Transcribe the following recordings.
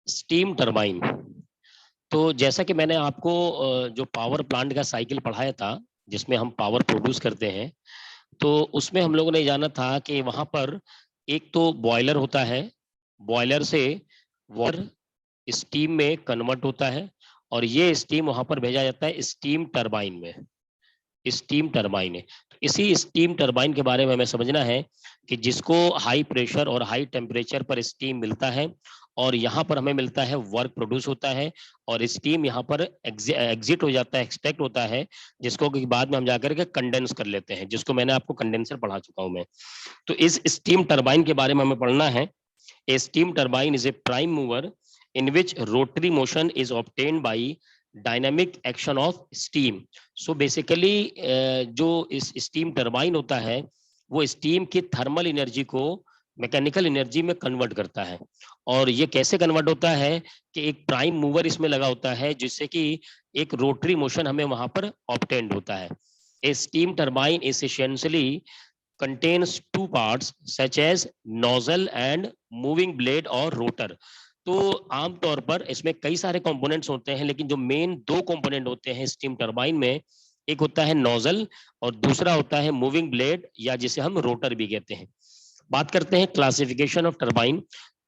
Steam turbine. तो जैसा कि मैंने आपको जो पावर प्लांट का साइकिल पढ़ाया था, जिसमें हम पावर प्रोड्यूस करते हैं, तो उसमें हम लोगों ने जाना था कि वहां पर एक तो बॉयलर होता है, बॉयलर से वाटर स्टीम में कन्वर्ट होता है और ये स्टीम वहां पर भेजा जाता है स्टीम टरबाइन में। स्टीम टरबाइन है, तो इसी स्टीम टरबाइन के बारे में हमें समझना है कि जिसको हाई प्रेशर और हाई टेम्परेचर पर स्टीम मिलता है और यहाँ पर हमें मिलता है वर्क प्रोड्यूस होता है और स्टीम यहाँ पर एग्जिट हो जाता है, एक्सट्रैक्ट होता है, जिसको कि बाद में हम जाकर के कंडेंस कर लेते हैं, जिसको मैंने आपको कंडेंसर पढ़ा चुका हूँ मैं। तो इस स्टीम टरबाइन के बारे में हमें पढ़ना है। A steam turbine is a prime mover in which rotary motion is obtained by dynamic action of steam. So basically जो इस स्टीम टरबाइन होता है वो स्टीम की थर्मल एनर्जी को मैकेनिकल एनर्जी में कन्वर्ट करता है। और ये कैसे कन्वर्ट होता है कि एक प्राइम मूवर इसमें लगा होता है जिससे कि एक रोटरी मोशन हमें वहां पर ऑब्टेन्ड होता है। A steam turbine is essentially contains two parts such as nozzle and moving blade or rotor. तो आमतौर पर इसमें कई सारे कंपोनेंट्स होते हैं, लेकिन जो मेन दो कंपोनेंट होते हैं स्टीम टरबाइन में, एक होता है नोजल और दूसरा होता है मूविंग ब्लेड या जिसे हम रोटर भी कहते हैं। बात करते हैं क्लासिफिकेशन ऑफ टरबाइन।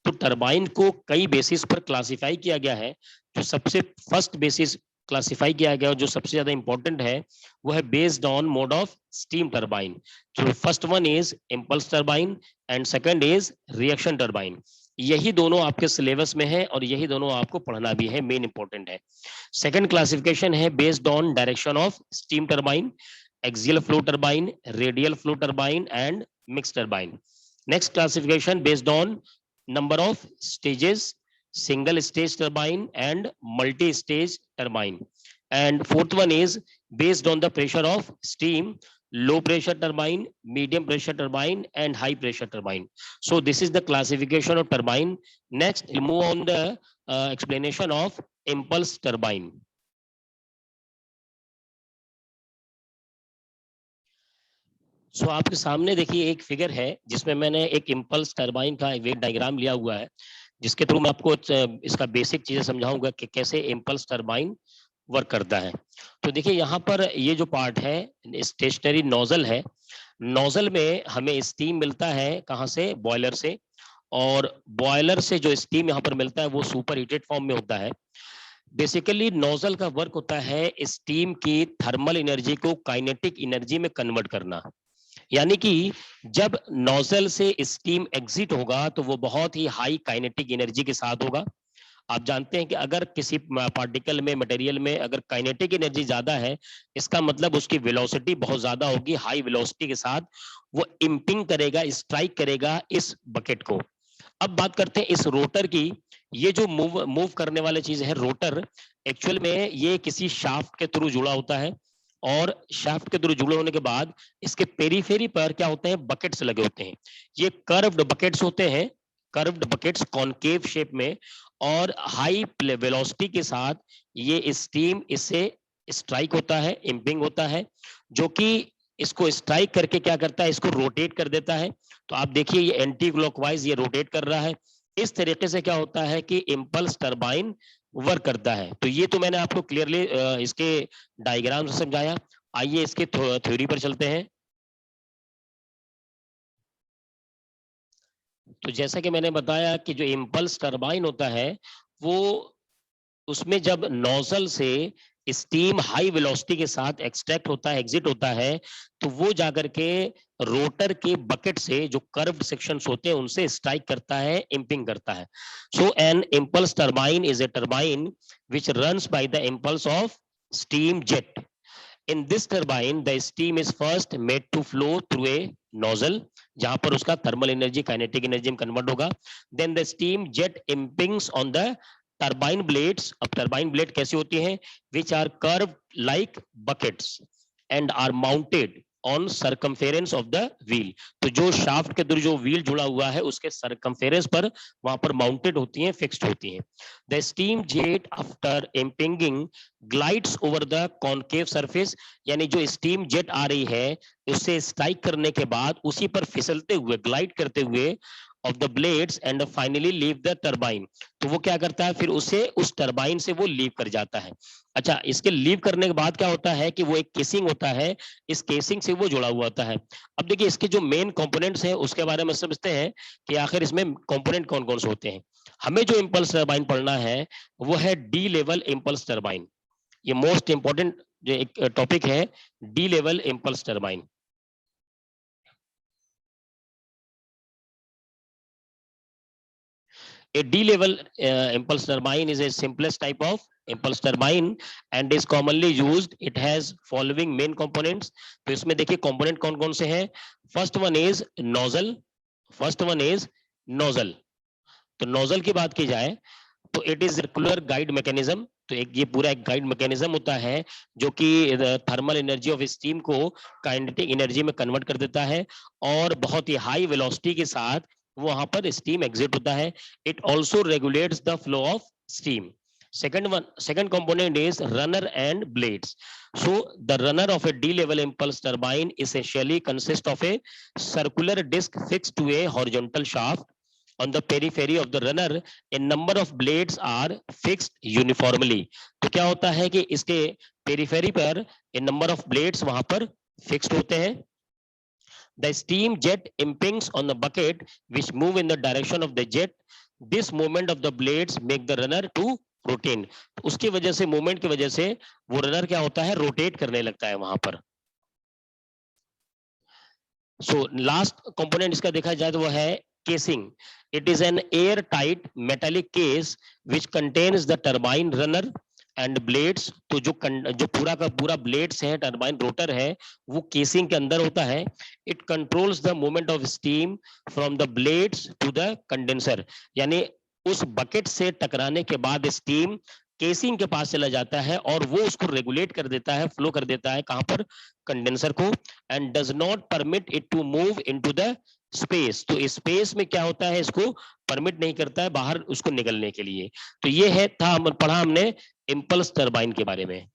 तो टरबाइन को कई बेसिस पर क्लासिफाई किया गया है। जो सबसे फर्स्ट बेसिस क्लासिफाई किया गया जो सबसे ज्यादा इंपॉर्टेंट है वो है based on mode of steam turbine. तो first one is impulse turbine and second is reaction turbine. यही दोनों आपके सिलेबस में है और यही दोनों आपको पढ़ना भी है, मेन इंपॉर्टेंट है। सेकंड क्लासिफिकेशन है based on direction of steam turbine, axial flow turbine, radial flow turbine and mix turbine. Next classification based on number of stages, single stage turbine and multi-stage turbine. And fourth one is based on the pressure of steam, low pressure turbine, medium pressure turbine and high pressure turbine. So this is the classification of turbine. Next, we'll move on the explanation of impulse turbine. सो आपके सामने देखिए एक figure है जिसमें मैंने एक impulse turbine का wave diagram लिया हुआ है, जिसके थ्रू मैं आपको इसका बेसिक चीजें समझाऊंगा कि कैसे इम्पल्स टरबाइन वर्क करता है। तो देखिए यहाँ पर ये जो पार्ट है स्टेशनरी नोजल है। नोजल में हमें स्टीम मिलता है कहाँ से? बॉयलर से। और बॉयलर से जो स्टीम यहाँ पर मिलता है वो सुपर हीटेड फॉर्म में होता है। बेसिकली नोजल का वर्क होता है स्टीम की थर्मल एनर्जी को काइनेटिक एनर्जी में कन्वर्ट करना। यानी कि जब नोजल से स्टीम एग्जिट होगा तो वो बहुत ही हाई काइनेटिक एनर्जी के साथ होगा। आप जानते हैं कि अगर किसी पार्टिकल में, मटेरियल में अगर काइनेटिक एनर्जी ज्यादा है, इसका मतलब उसकी वेलोसिटी बहुत ज्यादा होगी। हाई वेलोसिटी के साथ वो इंपिंग करेगा, स्ट्राइक करेगा इस बकेट को। अब बात करते हैं इस रोटर की। ये जो मूव करने वाली चीज है रोटर, एक्चुअल में ये किसी शाफ्ट के थ्रू जुड़ा होता है और शाफ्ट के थ्रू जुड़े होने के बाद इसके पेरीफेरी पर क्या होते हैं? बकेट्स लगे होते हैं। ये कर्व्ड बकेट्स होते हैं, कर्व्ड बकेट्स कॉनकेव शेप में, और हाई वेलोसिटी के साथ ये स्टीम इससे स्ट्राइक होता है, इंपिंग होता है, जो कि इसको स्ट्राइक करके क्या करता है? इसको रोटेट कर देता है। तो आप देखिए ये एंटी क्लॉकवाइज ये रोटेट कर रहा है। इस तरीके से क्या होता है कि इम्पल्स टरबाइन वर्क करता है। तो ये तो मैंने आपको क्लियरली इसके डायग्राम से समझाया। आइए इसके थ्योरी पर चलते हैं। तो जैसा कि मैंने बताया कि जो इम्पल्स टरबाइन होता है वो, उसमें जब नोजल से स्टीम हाई वेलोसिटी के साथ एक्सट्रैक्ट होता है, एग्जिट होता है, तो वो जाकर के रोटर के बकेट से जो कर्व्ड सेक्शंस होते हैं उनसे स्ट्राइक करता है, इंपिंग करता है। So an impulse turbine is a turbine which runs by the impulse of steam jet. In this turbine, the steam is first made to flow through a nozzle, जहां पर उसका थर्मल एनर्जी काइनेटिक एनर्जी में convert होगा। Then the steam jet impinges on the turbine blades. अब turbine blade कैसी होती हैं? Which are curved like buckets and are mounted on circumference of the wheel. तो जो शाफ्ट के थ्रू जो व्हील जुड़ा हुआ है उसके सरकमफेरेंस पर वहां पर माउंटेड होती हैं, फिक्स्ड होती हैं। The steam jet after impinging glides over the concave surface, यानी जो स्टीम जेट आ रही है उससे स्ट्राइक करने के बाद उसी पर फिसलते हुए, ग्लाइड करते हुए of the blades and finally leave the turbine. तो वो क्या करता है, फिर उसे उस टरबाइन से वो लीव कर जाता है। अच्छा, इसके लीव करने के बाद क्या होता है कि वो एक केसिंग होता है, इस केसिंग से वो जुड़ा हुआ होता है। अब देखिए इसके जो मेन कंपोनेंट्स हैं उसके बारे में समझते हैं कि आखिर इसमें कंपोनेंट कौन कौन से होते हैं। हमें जो इंपल्स टरबाइन पढ़ना है वो है डी लेवल इंपल्स टरबाइन। ये मोस्ट इंपॉर्टेंट जो एक टॉपिक है, D level impulse turbine. A D-level impulse turbine is a simplest type of impulse turbine and is commonly used. It has following main components. तो इसमें देखिए component कौन कौन से हैं। First one is nozzle. First one is nozzle. तो nozzle की बात की जाए तो it is circular guide mechanism. तो एक ये पूरा एक गाइड मैकेनिज्म होता है जो कि थर्मल एनर्जी ऑफ स्टीम को काइनेटिक एनर्जी में कन्वर्ट कर देता है और बहुत ही हाई वेलोसिटी के साथ वो वहां पर स्टीम एग्जिट होता है। It also regulates the flow of steam. Second component is runner and blades. So the runner of a D-level impulse turbine essentially consists of a circular disc fixed to a horizontal shaft. On the periphery of the runner, a number of blades are fixed uniformly. तो क्या होता है कि इसके periphery पर a number of blades वहां पर fixed होते हैं। The steam jet impinges on the bucket which move in the direction of the jet. This movement of the blades make the runner to rotate. उसकी वजह से, movement की वजह से वो रनर क्या होता है, रोटेट करने लगता है वहां पर। सो लास्ट कंपोनेंट इसका देखा जाए तो वो है casing. It is an airtight metallic case which contains the turbine runner and blades. तो जो पूरा का पूरा blades है, टरबाइन रोटर है, वो केसिंग के अंदर होता है। It controls the movement of steam from the blades to the condenser. यानी उस बकेट से टकराने के बाद स्टीम केसिंग के पास चला जाता है और वो उसको रेगुलेट कर देता है, फ्लो कर देता है कहां पर, कंडेंसर को। And does not permit it to move into the space. तो स्पेस में क्या होता है, इसको परमिट नहीं करता है बाहर उसको निकलने के लिए। तो ये है था पढ़ा हमने इंपल्स टरबाइन के बारे में।